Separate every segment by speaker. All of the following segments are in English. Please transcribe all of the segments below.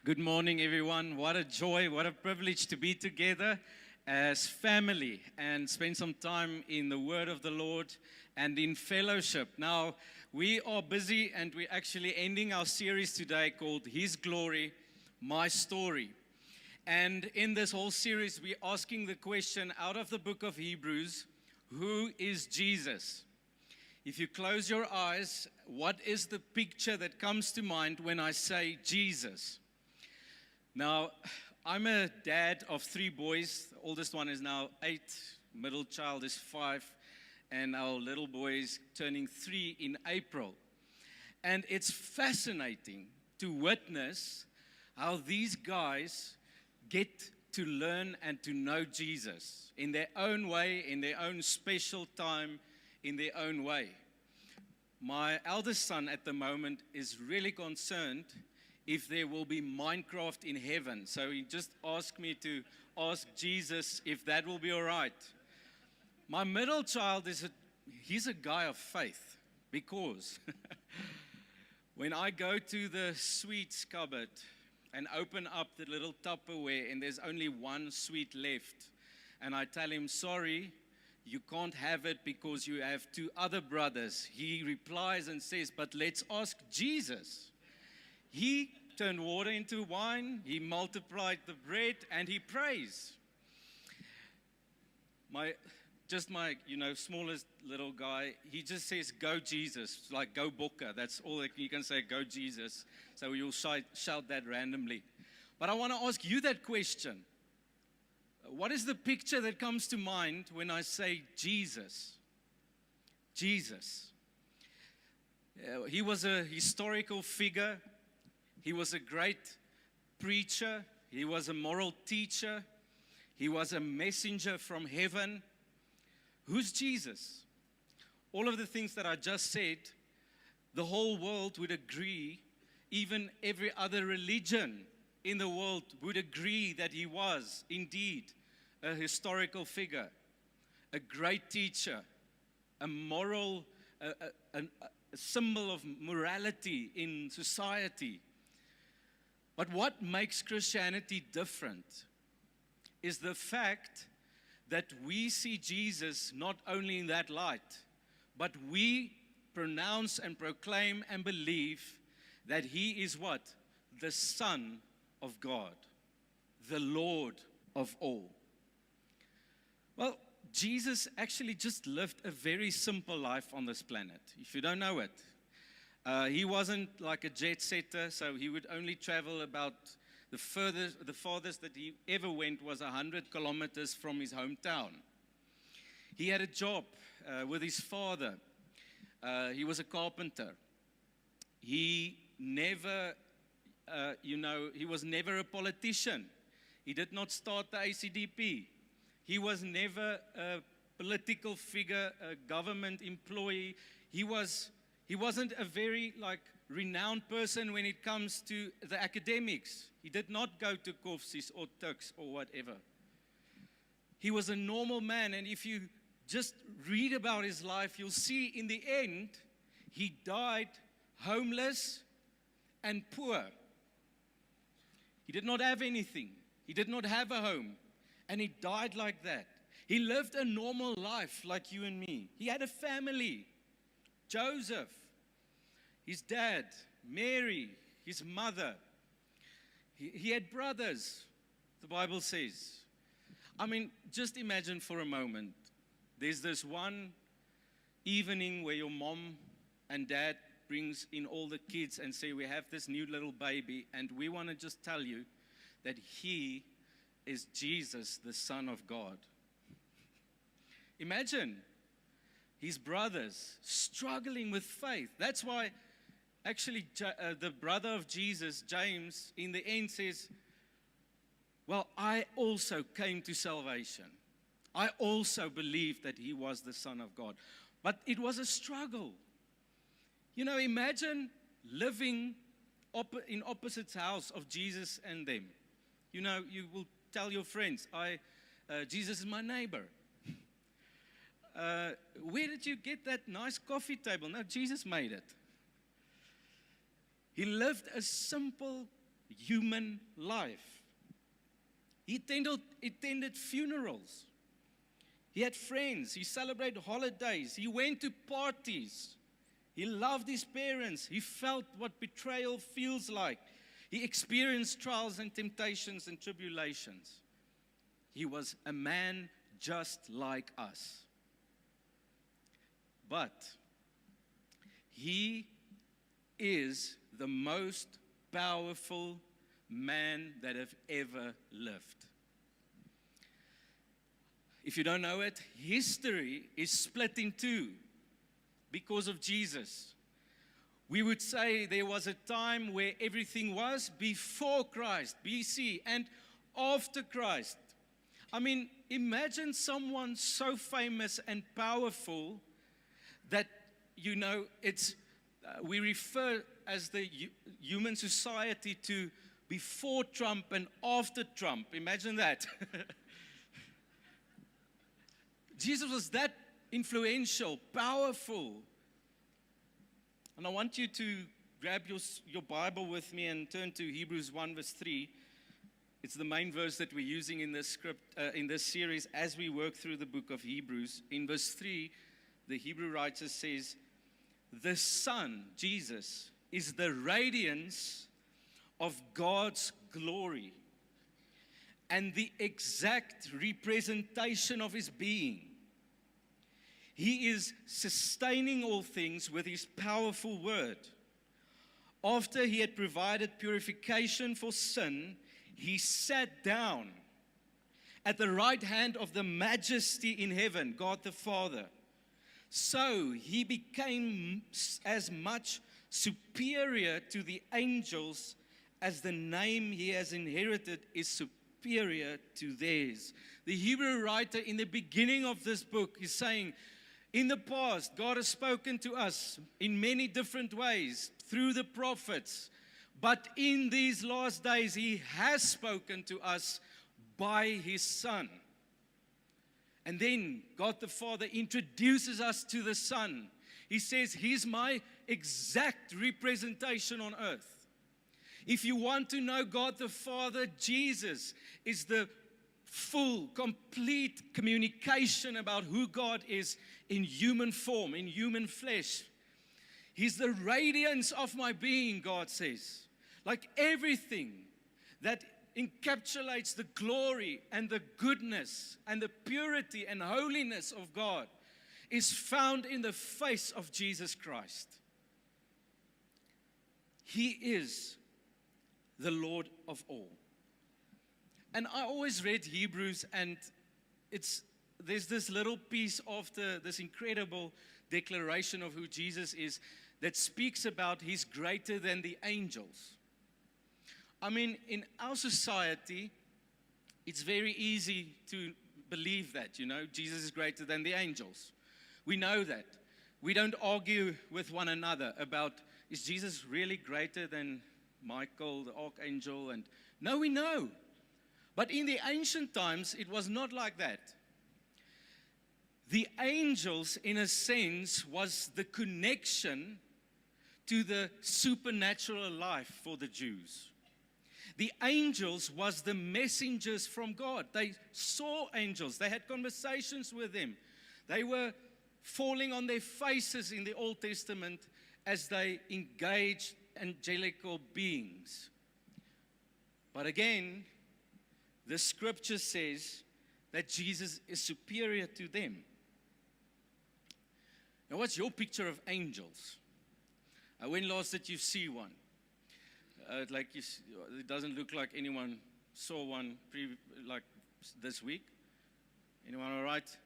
Speaker 1: Good morning, everyone. What a joy, what a privilege to be together as family and spend some time in the Word of the Lord and in fellowship. Now, we are busy and we're actually ending our series today called His Glory, My Story. And in this whole series, we're asking the question out of the book of Hebrews, who is Jesus? If you close your eyes, what is the picture that comes to mind when I say Jesus? Now, I'm a dad of 3 boys. The oldest one is now 8, middle child is 5, and our little boy is turning 3 in April. And it's fascinating to witness how these guys get to learn and to know Jesus in their own way, in their own special time, in their own way. My eldest son at the moment is really concerned if there will be Minecraft in heaven. So he just asked me to ask Jesus if that will be all right. My middle child he's a guy of faith, because when I go to the sweets cupboard and open up the little Tupperware and there's only one sweet left, and I tell him, sorry, you can't have it because you have 2 other brothers, he replies and says, but let's ask Jesus. He turned water into wine, he multiplied the bread, and he prays. My smallest little guy, he just says, go Jesus, like go Bokke. That's all that he can say, go Jesus. So you'll shout that randomly. But I want to ask you that question. What is the picture that comes to mind when I say Jesus? Jesus. He was a historical figure. He was a great preacher. He was a moral teacher. He was a messenger from heaven. Who's Jesus? All of the things that I just said, the whole world would agree, even every other religion in the world would agree that he was indeed a historical figure, a great teacher, a moral, a symbol of morality in society. But what makes Christianity different is the fact that we see Jesus not only in that light, but we pronounce and proclaim and believe that he is what? The Son of God, the Lord of all. Well, Jesus actually just lived a very simple life on this planet, if you don't know it. He wasn't like a jet setter, so he would only travel about the farthest that he ever went was 100 kilometers from his hometown. He had a job with his father. He was a carpenter. He was never a politician. He did not start the ACDP. He was never a political figure, a government employee. He wasn't a very renowned person when it comes to the academics. He did not go to Kofsis or Tuks or whatever. He was a normal man, and if you just read about his life, you'll see in the end, he died homeless and poor. He did not have anything. He did not have a home, and he died like that. He lived a normal life like you and me. He had a family. Joseph, his dad, Mary, his mother. He had brothers, the Bible says. I mean, just imagine for a moment, there's this one evening where your mom and dad brings in all the kids and say, we have this new little baby, and we want to just tell you that he is Jesus, the Son of God. Imagine his brothers struggling with faith. That's why actually the brother of Jesus, James, in the end says, well, I also came to salvation. I also believed that he was the Son of God. But it was a struggle. You know, imagine living in opposite house of Jesus and them. You know, you will tell your friends, Jesus is my neighbor. Where did you get that nice coffee table? No, Jesus made it. He lived a simple human life. He attended funerals. He had friends. He celebrated holidays. He went to parties. He loved his parents. He felt what betrayal feels like. He experienced trials and temptations and tribulations. He was a man just like us. But he is the most powerful man that have ever lived. If you don't know it, history is split in two because of Jesus. We would say there was a time where everything was before Christ, BC, and after Christ. I mean, imagine someone so famous and powerful that, we refer as the human society to before Trump and after Trump. Imagine that. Jesus was that influential, powerful. And I want you to grab your Bible with me and turn to Hebrews 1 verse 3. It's the main verse that we're using in this in this series as we work through the book of Hebrews. In verse 3, the Hebrew writer says, "The Son, Jesus, is the radiance of God's glory and the exact representation of his being. He is sustaining all things with his powerful word. After he had provided purification for sin, he sat down at the right hand of the majesty in heaven, God the Father. So he became as much superior to the angels as the name he has inherited is superior to theirs." The Hebrew writer in the beginning of this book is saying, in the past, God has spoken to us in many different ways through the prophets. But in these last days, he has spoken to us by his Son. And then God the Father introduces us to the Son. He says, he's my exact representation on earth. If you want to know God the Father, Jesus is the full, complete communication about who God is in human form, in human flesh. He's the radiance of my being, God says. Like everything that encapsulates the glory and the goodness and the purity and holiness of God is found in the face of Jesus Christ. He is the Lord of all. And I always read Hebrews, and there's this little piece of this incredible declaration of who Jesus is that speaks about he's greater than the angels. I mean, in our society, it's very easy to believe that, Jesus is greater than the angels. We know that. We don't argue with one another about, is Jesus really greater than Michael, the archangel? And no, we know. But in the ancient times, it was not like that. The angels, in a sense, was the connection to the supernatural life for the Jews. The angels was the messengers from God. They saw angels. They had conversations with them. They were falling on their faces in the Old Testament as they engaged angelical beings. But again, the scripture says that Jesus is superior to them. Now, what's your picture of angels? When last did you see one? It doesn't look like anyone saw one like this week. Anyone all right?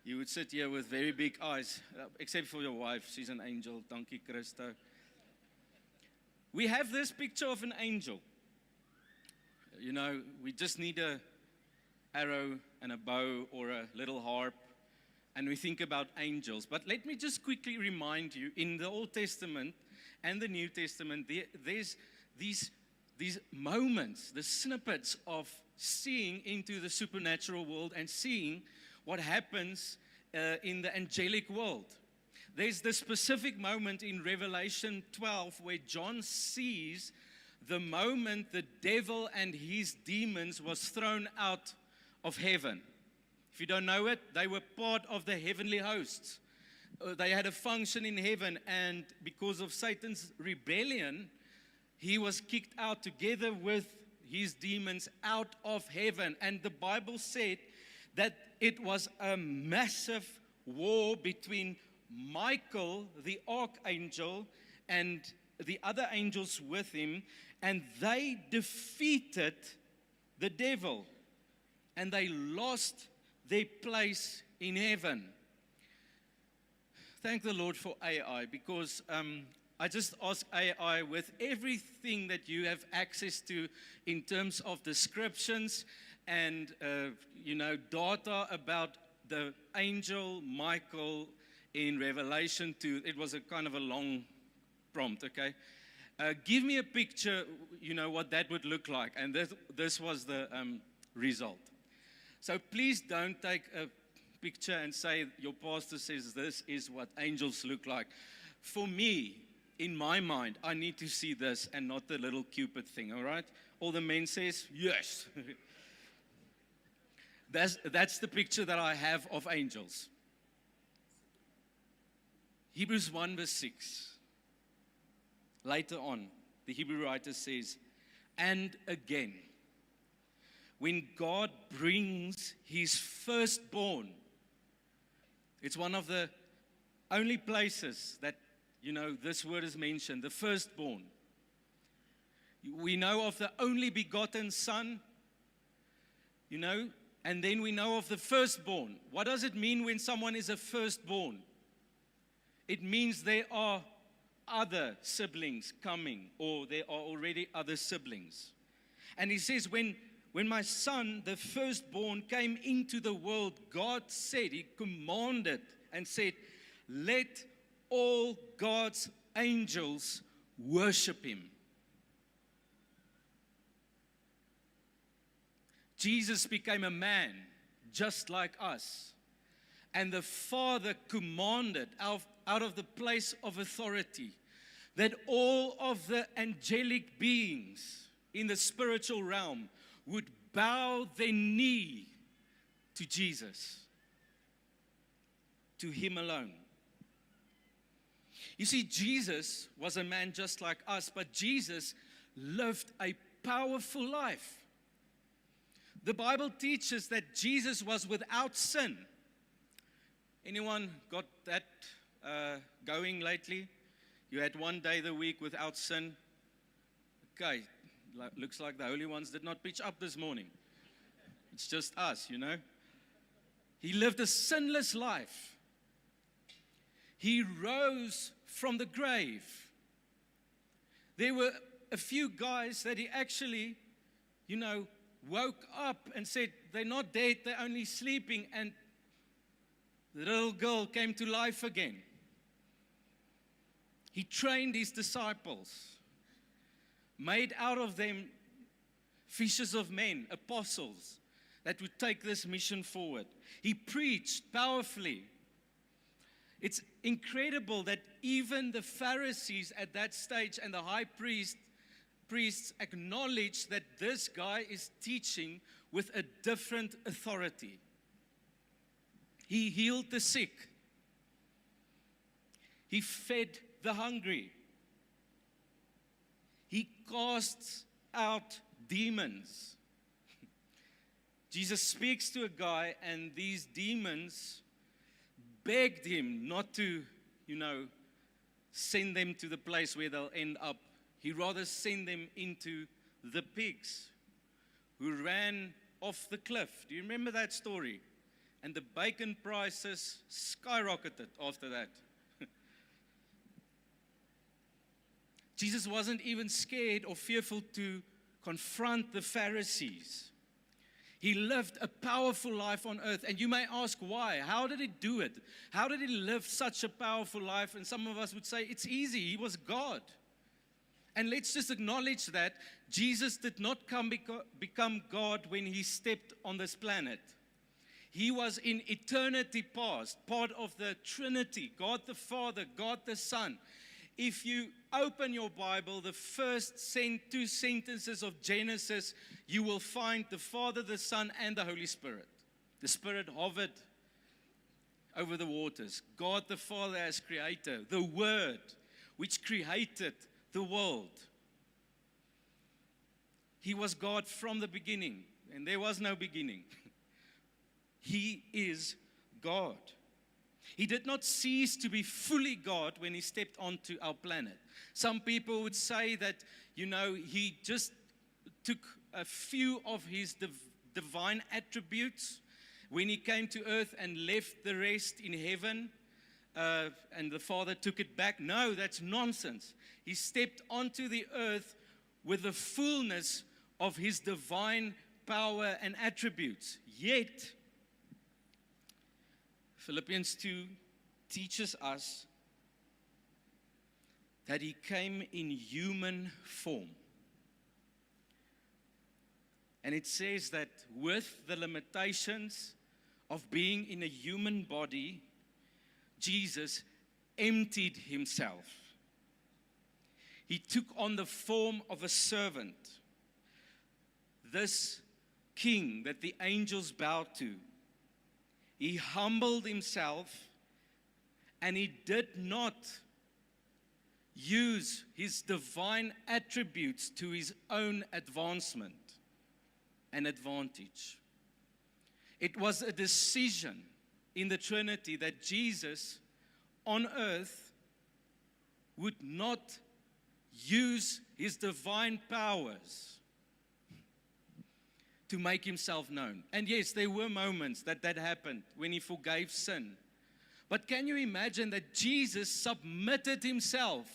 Speaker 1: You would sit here with very big eyes, except for your wife. She's an angel. Dankie, Christo. We have this picture of an angel. We just need an arrow and a bow or a little harp, and we think about angels. But let me just quickly remind you, in the Old Testament and the New Testament, there's these moments, the snippets of seeing into the supernatural world and seeing what happens in the angelic world. There's the specific moment in Revelation 12 where John sees the moment the devil and his demons was thrown out of heaven. If you don't know it, they were part of the heavenly hosts. They had a function in heaven, and because of Satan's rebellion, he was kicked out together with his demons out of heaven. And the Bible said that it was a massive war between Michael, the archangel, and the other angels with him, and they defeated the devil, and they lost their place in heaven. Thank the Lord for AI, because I just ask AI, with everything that you have access to in terms of descriptions and data about the angel Michael in Revelation 2. It was a kind of a long prompt, okay? Give me a picture, what that would look like. And this was the result. So please don't take a picture and say, your pastor says this is what angels look like. For me, in my mind, I need to see this and not the little Cupid thing, all right? All the men says, yes. That's the picture that I have of angels. Hebrews 1 verse 6. Later on, the Hebrew writer says, and again, when God brings his firstborn, it's one of the only places that, this word is mentioned, the firstborn. We know of the only begotten Son, and then we know of the firstborn. What does it mean when someone is a firstborn? It means there are other siblings coming, or there are already other siblings. And he says, when my son, the firstborn, came into the world, God said, he commanded and said, let all God's angels worship him. Jesus became a man just like us. And the Father commanded out of the place of authority that all of the angelic beings in the spiritual realm would bow their knee to Jesus, to him alone. You see, Jesus was a man just like us, but Jesus lived a powerful life. The Bible teaches that Jesus was without sin. Anyone got that going lately? You had one day the week without sin? Okay, looks like the holy ones did not pitch up this morning. It's just us, He lived a sinless life. He rose from the grave. There were a few guys that he actually, woke up and said, they're not dead, they're only sleeping, and the little girl came to life again. He trained his disciples, made out of them fishers of men, apostles, that would take this mission forward. He preached powerfully. It's incredible that even the Pharisees at that stage and the high priests acknowledged that this guy is teaching with a different authority. He healed the sick. He fed the hungry. He casts out demons. Jesus speaks to a guy, and these demons begged him not to, send them to the place where they'll end up. He rather sent them into the pigs who ran off the cliff. Do you remember that story? And the bacon prices skyrocketed after that. Jesus wasn't even scared or fearful to confront the Pharisees. He lived a powerful life on earth. And you may ask why. How did he do it? How did he live such a powerful life? And some of us would say it's easy. He was God. And let's just acknowledge that Jesus did not become God when he stepped on this planet. He was in eternity past, part of the Trinity, God the Father, God the Son. If you open your Bible, the first two sentences of Genesis, you will find the Father, the Son, and the Holy Spirit. The Spirit hovered over the waters. God the Father as creator, the Word which created the world. He was God from the beginning, and there was no beginning. He is God. He did not cease to be fully God when he stepped onto our planet. Some people would say that, he just took a few of his divine attributes when he came to earth and left the rest in heaven, and the Father took it back. No, that's nonsense. He stepped onto the earth with the fullness of his divine power and attributes. Yet, Philippians 2 teaches us that he came in human form. And it says that with the limitations of being in a human body, Jesus emptied himself. He took on the form of a servant. This king that the angels bowed to, he humbled himself, and he did not use his divine attributes to his own advancement and advantage. It was a decision in the Trinity that Jesus on earth would not use his divine powers to make himself known. And yes, there were moments that happened when he forgave sin. But can you imagine that Jesus submitted himself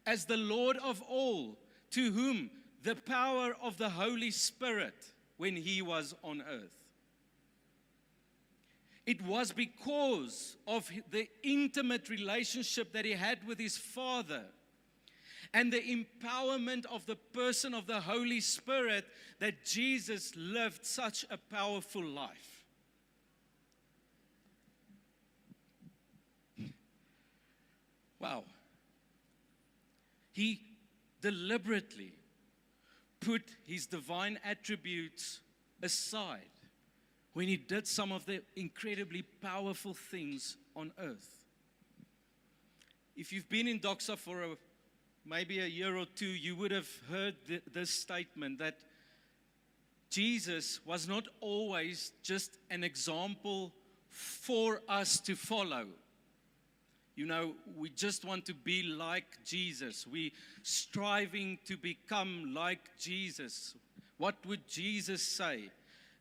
Speaker 1: as the Lord of all, to whom the power of the Holy Spirit when he was on earth? It was because of the intimate relationship that he had with his Father and the empowerment of the person of the Holy Spirit that Jesus lived such a powerful life. Wow. He deliberately put his divine attributes aside when he did some of the incredibly powerful things on earth. If you've been in Doxa for maybe a year or two, you would have heard this statement that Jesus was not always just an example for us to follow. We just want to be like Jesus. We're striving to become like Jesus. What would Jesus say?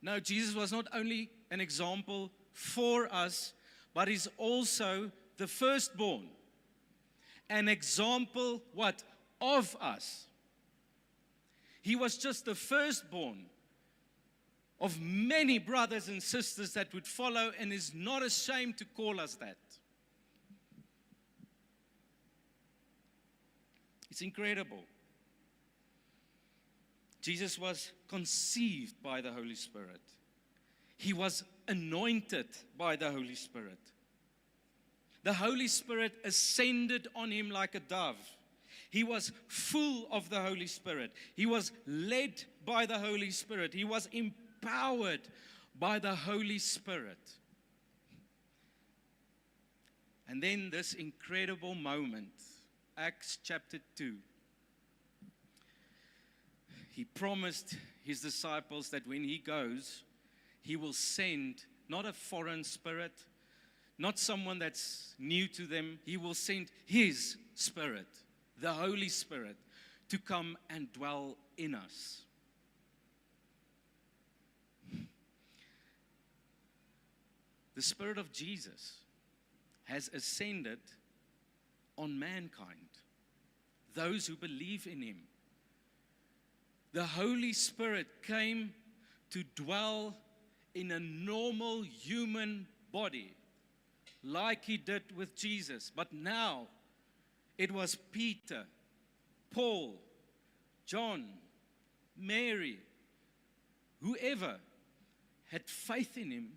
Speaker 1: No, Jesus was not only an example for us, but he's also the firstborn. An example, what? Of us. He was just the firstborn of many brothers and sisters that would follow, and is not ashamed to call us that. It's incredible. Jesus was conceived by the Holy Spirit. He was anointed by the Holy Spirit. The Holy Spirit ascended on him like a dove. He was full of the Holy Spirit. He was led by the Holy Spirit. He was empowered by the Holy Spirit. And then this incredible moment, Acts chapter 2. He promised his disciples that when he goes, he will send not a foreign spirit, not someone that's new to them. He will send his Spirit, the Holy Spirit, to come and dwell in us. The Spirit of Jesus has ascended on mankind, those who believe in him. The Holy Spirit came to dwell in a normal human body, like he did with Jesus. But now, it was Peter, Paul, John, Mary, whoever had faith in him,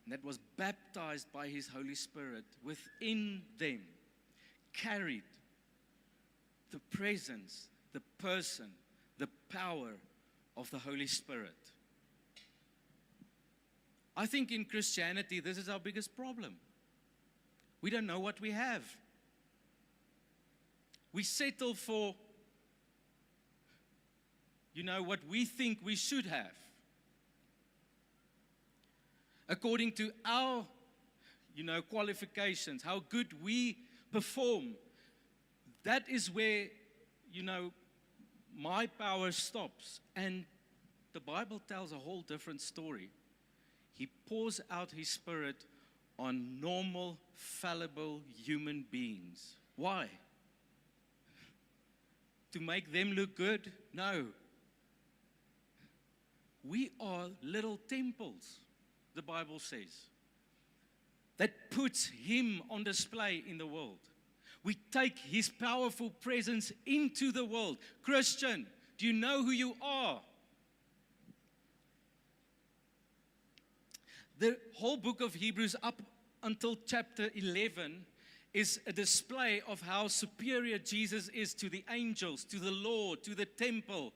Speaker 1: and that was baptized by his Holy Spirit within them, carried the presence, the person, the power of the Holy Spirit. I think in Christianity, this is our biggest problem. We don't know what we have. We settle for, what we think we should have. According to our, qualifications, how good we perform, that is where, my power stops. And the Bible tells a whole different story. He pours out His Spirit on normal, fallible human beings. Why? To make them look good? No. We are little temples, the Bible says, that puts Him on display in the world. We take His powerful presence into the world. Christian, do you know who you are? The whole book of Hebrews up until chapter 11 is a display of how superior Jesus is to the angels, to the Lord, to the temple,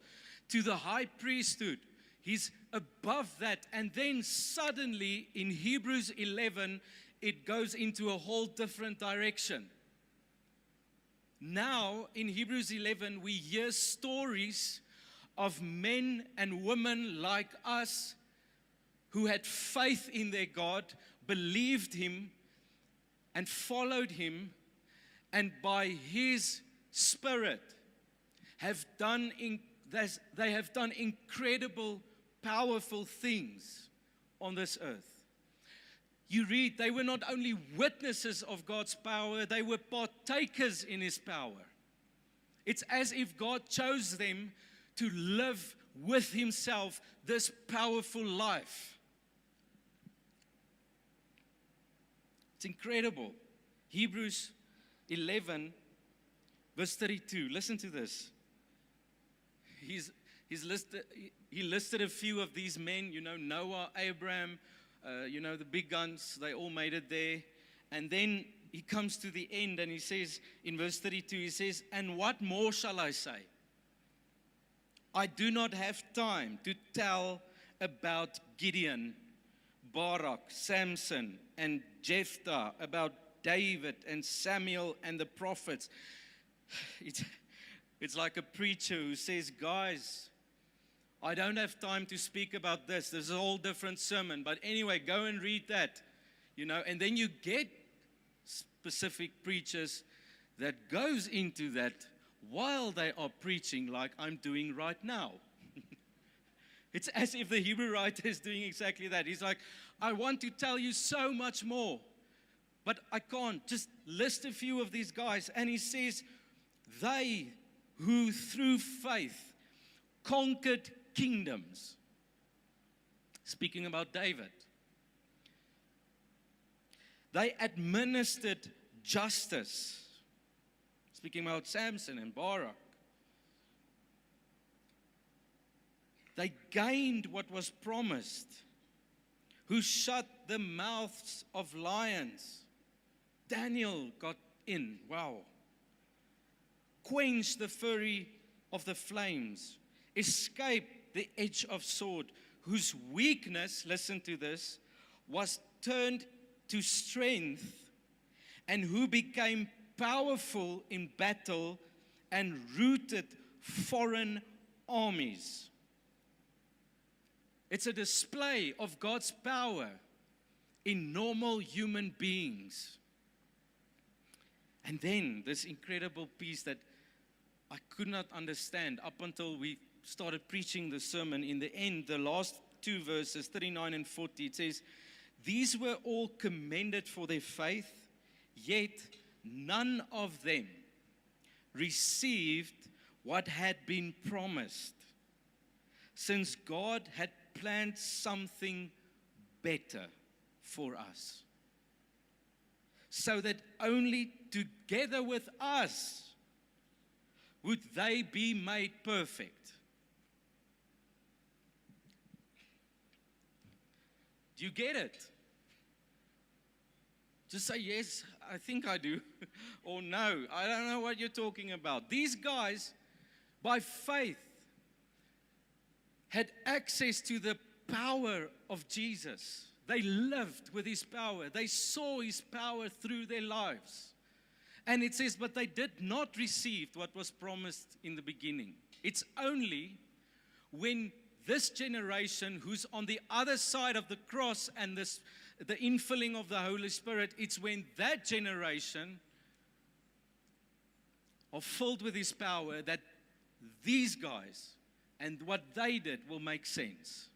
Speaker 1: to the high priesthood. He's above that. And then suddenly in Hebrews 11, it goes into a whole different direction. Now in Hebrews 11, we hear stories of men and women like us who had faith in their God, believed Him, and followed Him, and by His Spirit they have done incredible, powerful things on this earth. You read, they were not only witnesses of God's power, they were partakers in His power. It's as if God chose them to live with Himself this powerful life. It's incredible. Hebrews 11, verse 32. Listen to this. He listed a few of these men, Noah, Abraham, the big guns. They all made it there. And then he comes to the end and he says, in verse 32, he says, "And what more shall I say? I do not have time to tell about Gideon, Barak, Samson, and Jephthah, about David and Samuel and the prophets." It's like a preacher who says, "Guys, I don't have time to speak about this. This is a whole different sermon. But anyway, go and read that." And then you get specific preachers that goes into that while they are preaching like I'm doing right now. It's as if the Hebrew writer is doing exactly that. He's like, I want to tell you so much more, but I can't. Just list a few of these guys. And he says, they who through faith conquered kingdoms. Speaking about David. They administered justice. Speaking about Samson and Barak. They gained what was promised. Who shut the mouths of lions. Daniel got in. Wow. Quenched the fury of the flames. Escaped the edge of sword. Whose weakness, listen to this, was turned to strength. And who became powerful in battle and routed foreign armies. It's a display of God's power in normal human beings. And then this incredible piece that I could not understand up until we started preaching the sermon. In the end, the last two verses, 39 and 40, it says, "These were all commended for their faith, yet none of them received what had been promised, since God had planned something better for us, so that only together with us would they be made perfect." Do you get it? Just say, yes, I think I do. Or no, I don't know what you're talking about. These guys, by faith, had access to the power of Jesus. They lived with his power. They saw his power through their lives. And it says, but they did not receive what was promised in the beginning. It's only when this generation who's on the other side of the cross and the infilling of the Holy Spirit, it's when that generation are filled with his power that these guys and what they did will make sense.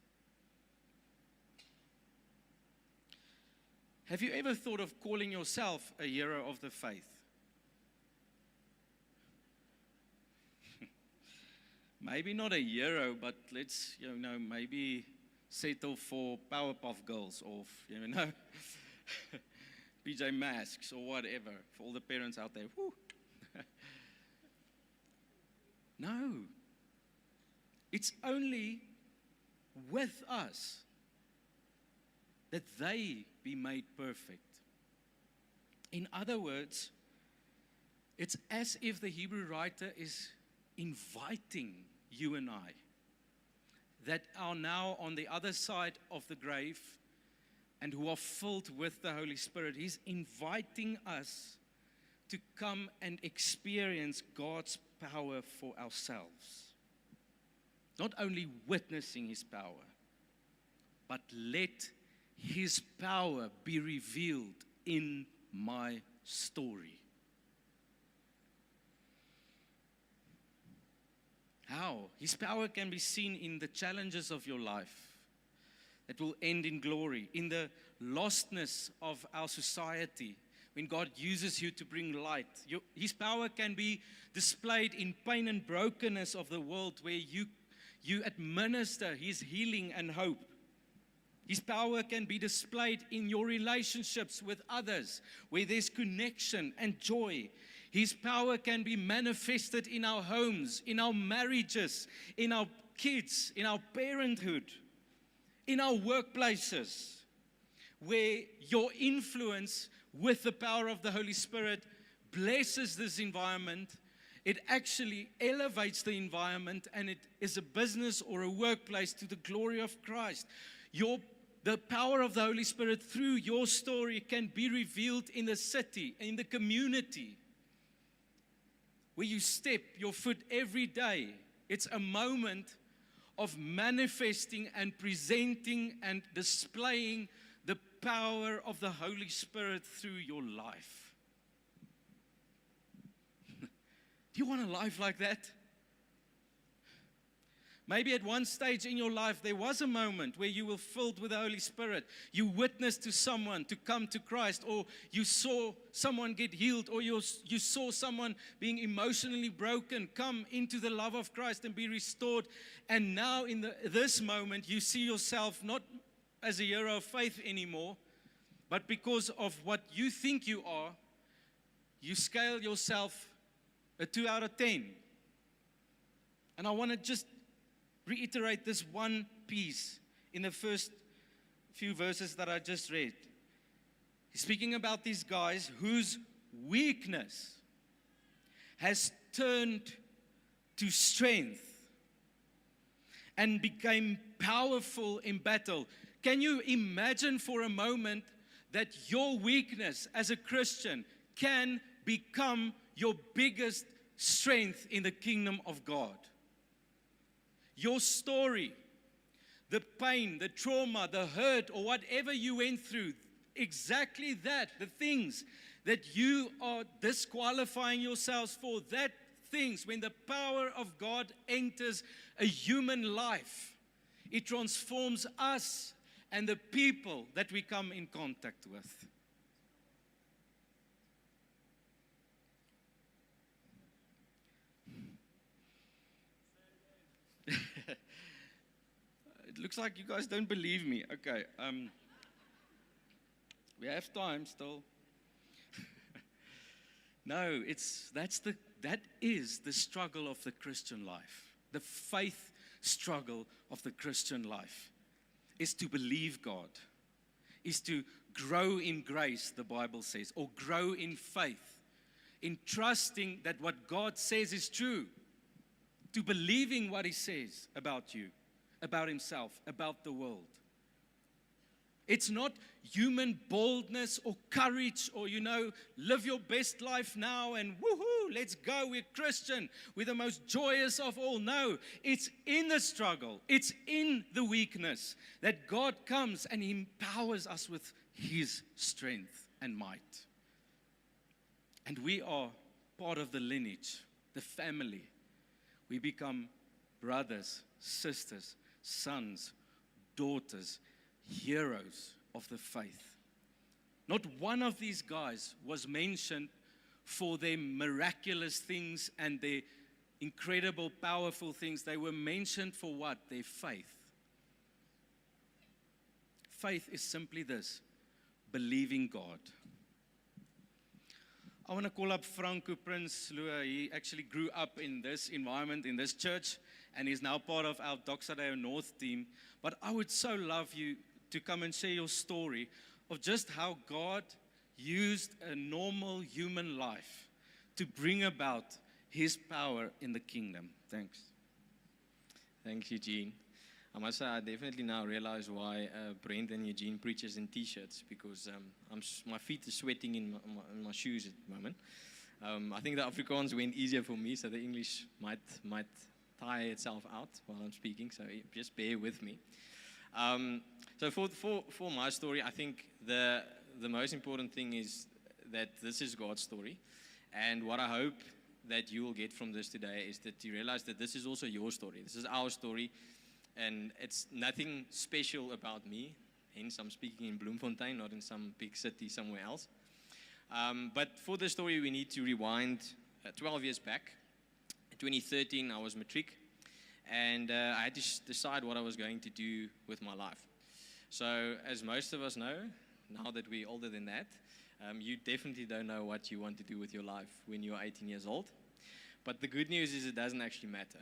Speaker 1: Have you ever thought of calling yourself a hero of the faith? Maybe not a hero, but let's, maybe settle for Powerpuff Girls or, PJ Masks or whatever, for all the parents out there. Woo. No. It's only with us that they be made perfect. In other words, it's as if the Hebrew writer is inviting you and I that are now on the other side of the grave and who are filled with the Holy Spirit. He's inviting us to come and experience God's power for ourselves. Not only witnessing his power, but let his power be revealed in my story. How? His power can be seen in the challenges of your life that will end in glory, in the lostness of our society, when God uses you to bring light. His power can be displayed in pain and brokenness of the world, where you administer his healing and hope. His power can be displayed in your relationships with others, where there's connection and joy. His power can be manifested in our homes, in our marriages, in our kids, in our parenthood, in our workplaces, where your influence with the power of the Holy Spirit blesses this environment. It actually elevates the environment, and it is a business or a workplace to the glory of Christ. The power of the Holy Spirit through your story can be revealed in the city, in the community, where you step your foot every day. It's a moment of manifesting and presenting and displaying the power of the Holy Spirit through your life. Do you want a life like that? Maybe at one stage in your life, there was a moment where you were filled with the Holy Spirit. You witnessed to someone to come to Christ, or you saw someone get healed, or you saw someone being emotionally broken come into the love of Christ and be restored. And now in this moment, you see yourself not as a hero of faith anymore, but because of what you think you are, you scale yourself a 2 out of 10. And I want to just reiterate this one piece in the first few verses that I just read. He's speaking about these guys whose weakness has turned to strength and became powerful in battle. Can you imagine for a moment that your weakness as a Christian can become your biggest strength in the kingdom of God? Your story, the pain, the trauma, the hurt, or whatever you went through, exactly that, the things that you are disqualifying yourselves for, that things, when the power of God enters a human life, it transforms us and the people that we come in contact with. It looks like you guys don't believe me. Okay, we have time still. No, that is the struggle of the Christian life. The faith struggle of the Christian life is to believe God, is to grow in grace, the Bible says, or grow in faith, in trusting that what God says is true, to believing what He says about you, about Himself, about the world. It's not human boldness or courage or, live your best life now and woohoo, let's go, we're Christian, we're the most joyous of all. No, it's in the struggle, it's in the weakness that God comes and He empowers us with His strength and might. And we are part of the lineage, the family. We become brothers, sisters, sons, daughters, heroes of the faith. Not one of these guys was mentioned for their miraculous things and their incredible, powerful things. They were mentioned for what? Their faith. Faith is simply this: believing God. I want to call up Franco Prince Lua. He actually grew up in this environment, in this church, and he's now part of our Doxadeo North team. But I would so love you to come and share your story of just how God used a normal human life to bring about His power in the kingdom. Thanks.
Speaker 2: Thanks, Eugene. I must say, I definitely now realize why Brent and Eugene preaches in t-shirts, because my feet are sweating in my shoes at the moment. I think the Afrikaans went easier for me, so the English might tire itself out while I'm speaking, so just bear with me. So for my story, I think the most important thing is that this is God's story. And what I hope that you will get from this today is that you realize that this is also your story. This is our story. And it's nothing special about me. Hence, I'm speaking in Bloemfontein, not in some big city somewhere else. But for the story, we need to rewind 12 years back. In 2013, I was matric. And I had to decide what I was going to do with my life. So, as most of us know, now that we're older than that, you definitely don't know what you want to do with your life when you're 18 years old. But the good news is it doesn't actually matter,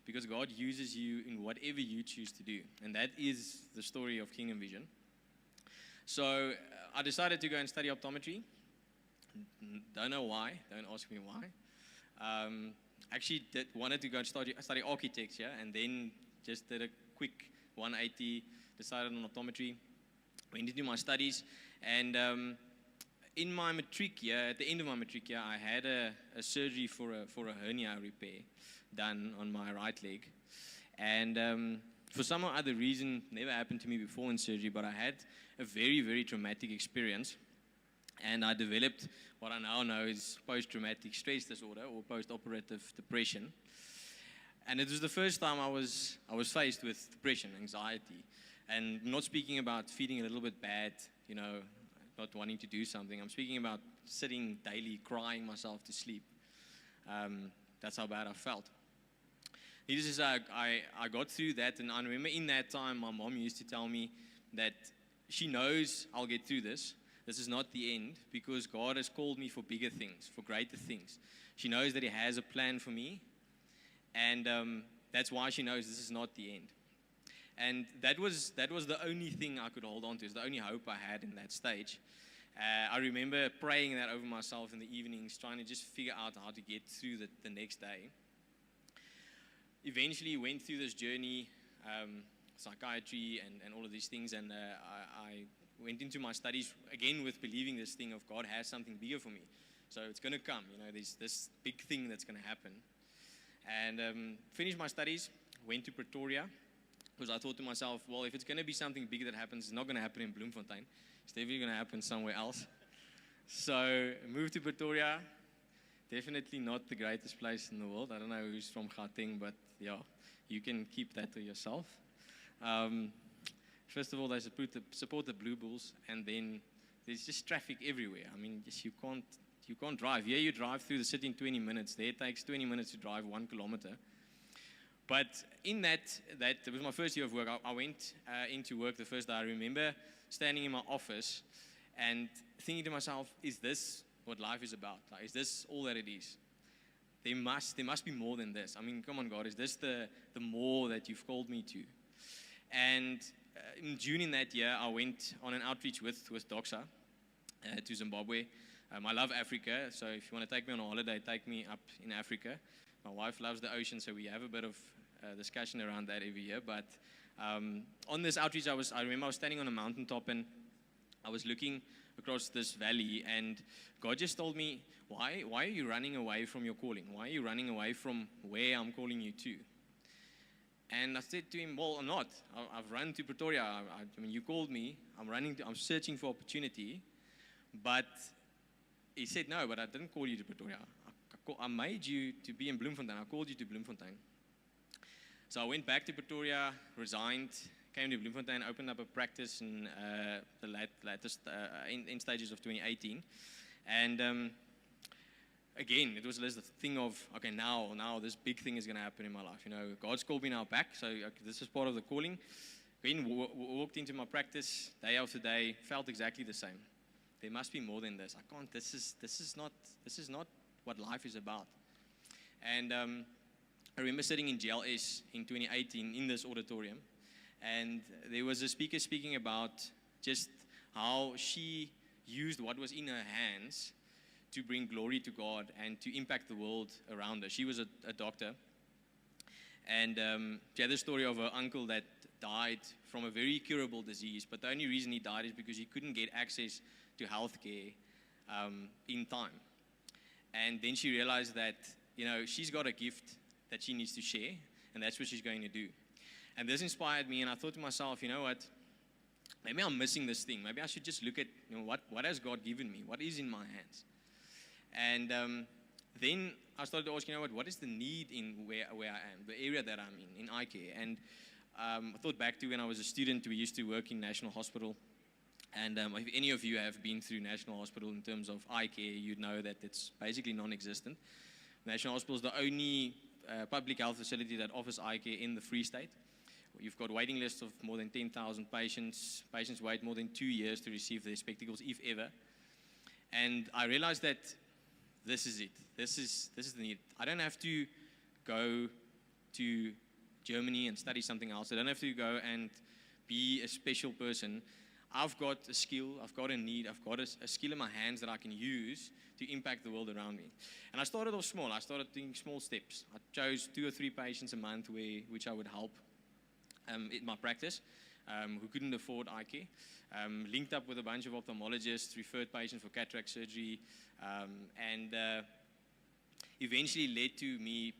Speaker 2: because God uses you in whatever you choose to do. And that is the story of Kingdom Vision. So, I decided to go and study optometry. Don't know why. Don't ask me why. Actually wanted to go and study architecture, and then just did a quick 180, decided on optometry, went into my studies, and in my matric year, at the end of my matric year, I had a surgery for a hernia repair done on my right leg, and for some other reason, never happened to me before in surgery, but I had a very, very traumatic experience, and I developed what I now know is post-traumatic stress disorder or post-operative depression. And it was the first time I was faced with depression, anxiety. And I'm not speaking about feeling a little bit bad, not wanting to do something. I'm speaking about sitting daily, crying myself to sleep. That's how bad I felt. Needless to say, I got through that, and I remember in that time, my mom used to tell me that she knows I'll get through this. This is not the end, because God has called me for bigger things, for greater things. She knows that He has a plan for me, and that's why she knows this is not the end. And that was the only thing I could hold on to. It's the only hope I had in that stage. I remember praying that over myself in the evenings, trying to just figure out how to get through the next day. Eventually went through this journey, psychiatry and all of these things, and I went into my studies again with believing this thing of God has something bigger for me. So it's going to come, there's this big thing that's going to happen. And finished my studies, went to Pretoria, because I thought to myself, well, if it's going to be something big that happens, it's not going to happen in Bloemfontein. It's definitely going to happen somewhere else. So moved to Pretoria. Definitely not the greatest place in the world. I don't know who's from Gauteng, but yeah, you can keep that to yourself. First of all, they support the Blue Bulls, and then there's just traffic everywhere. I mean, just you can't drive. Here you drive through the city in 20 minutes. There it takes 20 minutes to drive 1 kilometer. But in that was my first year of work. I went into work the first day. I remember standing in my office and thinking to myself, is this what life is about? Like, is this all that it is? There must be more than this. I mean, come on, God, is this the more that you've called me to? And in June in that year, I went on an outreach with Doxa to Zimbabwe. I love Africa, so if you want to take me on a holiday, take me up in Africa. My wife loves the ocean, so we have a bit of discussion around that every year. But on this outreach, I remember I was standing on a mountaintop and I was looking across this valley, and God just told me, why are you running away from your calling? Why are you running away from where I'm calling you to? And I said to him, well, I'm not. I've run to Pretoria. I mean, you called me. I'm searching for opportunity. But he said, no, but I didn't call you to Pretoria. I made you to be in Bloemfontein. I called you to Bloemfontein. So I went back to Pretoria, resigned, came to Bloemfontein, opened up a practice in the latest in stages of 2018. And again, it was this thing of, okay, now this big thing is going to happen in my life. You know, God's called me now back, so okay, this is part of the calling. Again, walked into my practice day after day, felt exactly the same. There must be more than this. I can't. This is not what life is about. And I remember sitting in GLS in 2018 in this auditorium, and there was a speaker speaking about just how she used what was in her hands to bring glory to God and to impact the world around her. She was a doctor, and she had a story of her uncle that died from a very curable disease, but the only reason he died is because he couldn't get access to healthcare in time. And then she realized that, you know, she's got a gift that she needs to share, and that's what she's going to do. And this inspired me, and I thought to myself, you know what, maybe I'm missing this thing. Maybe I should just look at, you know, what has God given me? What is in my hands? And then I started to ask, you know what is the need in where I am, the area that I'm in eye care? And I thought back to when I was a student. We used to work in National Hospital. And if any of you have been through National Hospital in terms of eye care, you'd know that it's basically non-existent. National Hospital is the only public health facility that offers eye care in the Free State. You've got waiting lists of more than 10,000 patients. Patients wait more than 2 years to receive their spectacles, if ever. And I realized that this is it. This is the need. I don't have to go to Germany and study something else. I don't have to go and be a special person. I've got a skill, I've got a need, I've got a skill in my hands that I can use to impact the world around me. And I started off small. I started taking small steps. I chose 2 or 3 patients a month which I would help in my practice, who couldn't afford eye care. Linked up with a bunch of ophthalmologists, referred patients for cataract surgery, and eventually led to me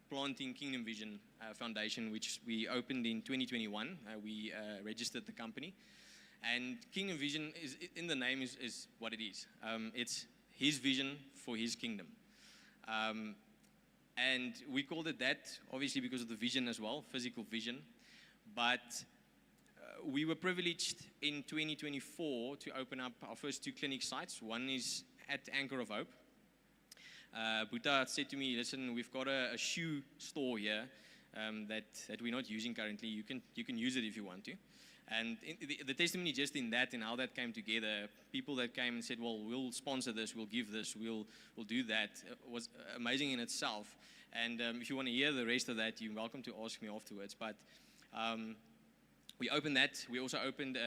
Speaker 2: planting Kingdom Vision Foundation, which we opened in 2021. We registered the company. And Kingdom Vision, in the name, is what it is. It's His vision for His kingdom. And we called it that, obviously, because of the vision as well, physical vision. But we were privileged in 2024 to open up our first 2 clinic sites. One is at Anchor of Hope. Buddha said to me, listen, we've got a shoe store here that we're not using currently. You can use it if you want to. And the testimony just in that and how that came together, people that came and said, well, we'll sponsor this, we'll give this, we'll do that, was amazing in itself. And if you want to hear the rest of that, you're welcome to ask me afterwards. But we opened that. We also opened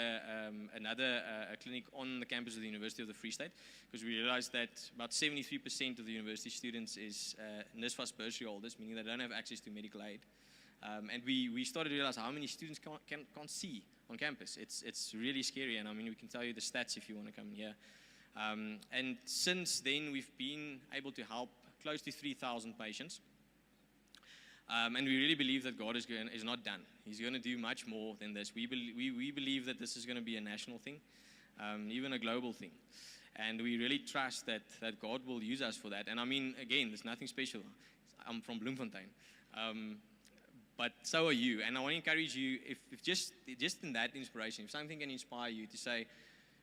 Speaker 2: another clinic on the campus of the University of the Free State, because we realized that about 73% of the university students is NSFAS bursary holders, meaning they don't have access to medical aid. And we started to realize how many students can't see on campus. It's really scary, and I mean, we can tell you the stats if you want to come here. And since then, we've been able to help close to 3,000 patients. And we really believe that God is not done. He's going to do much more than this. We believe that this is going to be a national thing, even a global thing. And we really trust that God will use us for that. And I mean, again, there's nothing special. I'm from Bloemfontein. But so are you. And I want to encourage you, if just in that inspiration, if something can inspire you to say,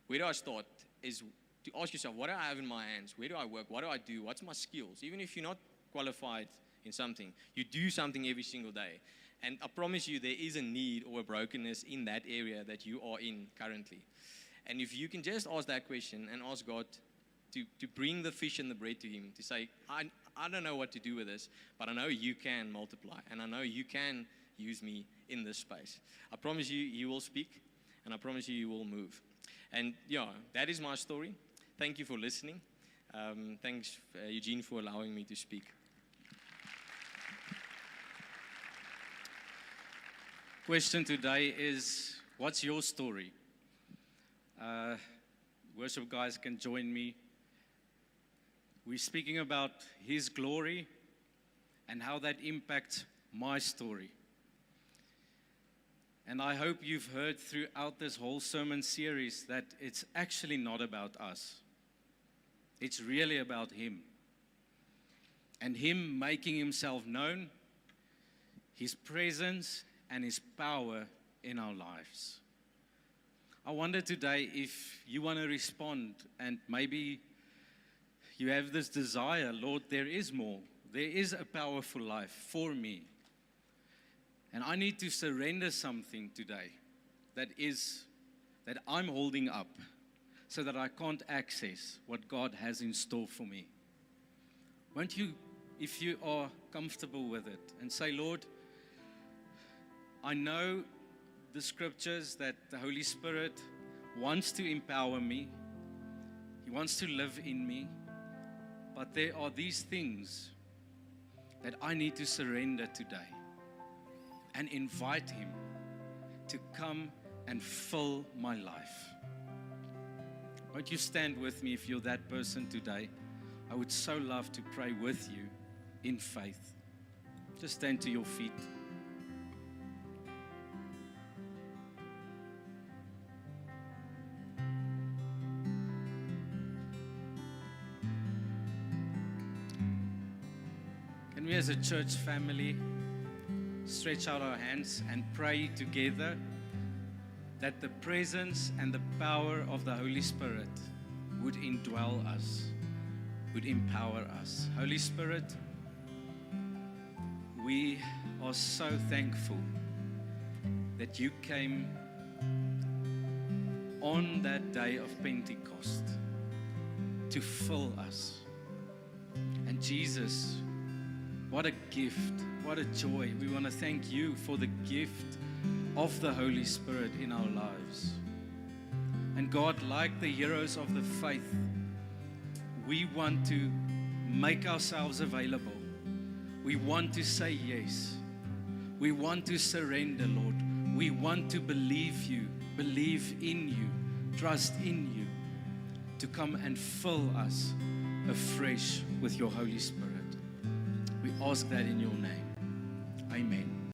Speaker 2: where do I start, is to ask yourself, what do I have in my hands? Where do I work? What do I do? What's my skills? Even if you're not qualified in something, you do something every single day. And I promise you, there is a need or a brokenness in that area that you are in currently. And if you can just ask that question and ask God to bring the fish and the bread to Him, to say, I don't know what to do with this, but I know you can multiply, and I know you can use me in this space. I promise you, you will speak, and I promise you, you will move. And yeah, that is my story. Thank you for listening. Thanks, Eugene, for allowing me to speak.
Speaker 1: Question today is, what's your story? Worship guys can join me. We're speaking about His glory and how that impacts my story. And I hope you've heard throughout this whole sermon series that it's actually not about us. It's really about Him. And Him making Himself known, His presence and His power in our lives. I wonder today if you want to respond and maybe you have this desire, Lord, there is more. There is a powerful life for me. And I need to surrender something today that I'm holding up so that I can't access what God has in store for me. Won't you, if you are comfortable with it, and say, Lord, I know the scriptures that the Holy Spirit wants to empower me. He wants to live in me. But there are these things that I need to surrender today and invite Him to come and fill my life. Won't you stand with me if you're that person today? I would so love to pray with you in faith. Just stand to your feet. Can we as a church family stretch out our hands and pray together that the presence and the power of the Holy Spirit would indwell us, would empower us. Holy Spirit, we are so thankful that you came on that day of Pentecost to fill us. And Jesus, what a gift, what a joy. We want to thank you for the gift of the Holy Spirit in our lives. And God, like the heroes of the faith, we want to make ourselves available. We want to say yes. We want to surrender, Lord. We want to believe you, believe in you, trust in you, to come and fill us afresh with your Holy Spirit. We ask that in your name. Amen.